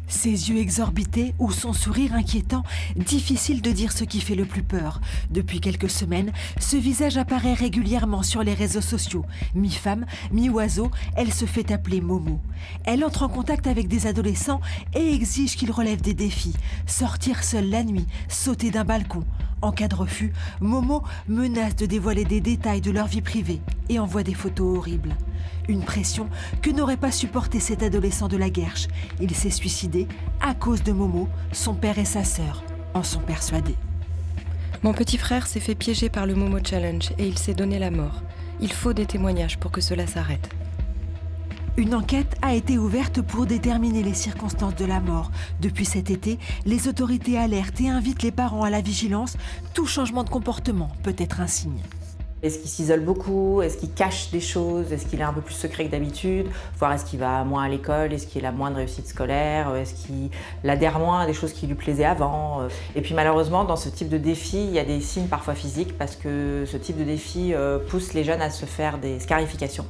Ses yeux exorbités ou son sourire inquiétant, difficile de dire ce qui fait le plus peur. Depuis quelques semaines, ce visage apparaît régulièrement sur les réseaux sociaux. Mi-femme, mi-oiseau, elle se fait appeler Momo. Elle entre en contact avec des adolescents et exige qu'ils relèvent des défis. Sortir seule la nuit, sauter d'un balcon. En cas de refus, Momo menace de dévoiler des détails de leur vie privée et envoie des photos horribles. Une pression que n'aurait pas supporté cet adolescent de la Guerche. Il s'est suicidé à cause de Momo, son père et sa sœur en sont persuadés. Mon petit frère s'est fait piéger par le Momo Challenge et il s'est donné la mort. Il faut des témoignages pour que cela s'arrête. Une enquête a été ouverte pour déterminer les circonstances de la mort. Depuis cet été, les autorités alertent et invitent les parents à la vigilance. Tout changement de comportement peut être un signe. Est-ce qu'il s'isole beaucoup? Est-ce qu'il cache des choses? Est-ce qu'il est un peu plus secret que d'habitude? Voire est-ce qu'il va moins à l'école? Est-ce qu'il a moins de réussite scolaire? Est-ce qu'il adhère moins à des choses qui lui plaisaient avant? Et puis malheureusement, dans ce type de défi, il y a des signes parfois physiques parce que ce type de défi pousse les jeunes à se faire des scarifications.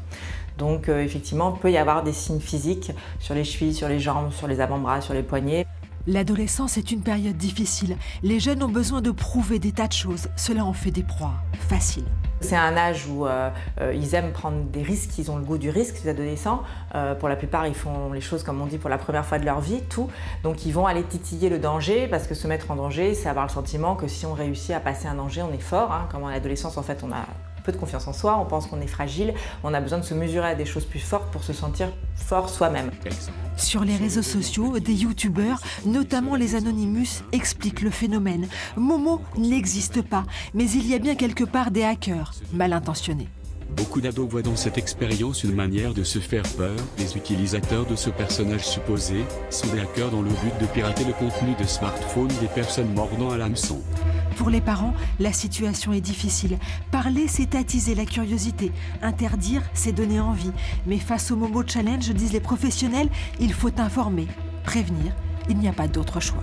Donc effectivement, il peut y avoir des signes physiques sur les chevilles, sur les jambes, sur les avant-bras, sur les poignets. L'adolescence est une période difficile. Les jeunes ont besoin de prouver des tas de choses. Cela en fait des proies faciles. C'est un âge où ils aiment prendre des risques, ils ont le goût du risque, les adolescents. Pour la plupart, ils font les choses, comme on dit, pour la première fois de leur vie, tout. Donc ils vont aller titiller le danger, parce que se mettre en danger, c'est avoir le sentiment que si on réussit à passer un danger, on est fort. Comme en adolescence, en fait, on a peu de confiance en soi, on pense qu'on est fragile, on a besoin de se mesurer à des choses plus fortes pour se sentir fort soi-même. Sur les réseaux sociaux, des youtubeurs, notamment les Anonymous, expliquent le phénomène. Momo n'existe pas, mais il y a bien quelque part des hackers mal intentionnés. Beaucoup d'ados voient dans cette expérience une manière de se faire peur. Les utilisateurs de ce personnage supposé sont des hackers dans le but de pirater le contenu de smartphones des personnes mordant à l'hameçon. Pour les parents, la situation est difficile. Parler, c'est attiser la curiosité. Interdire, c'est donner envie. Mais face au Momo Challenge, disent les professionnels, il faut informer, prévenir. Il n'y a pas d'autre choix.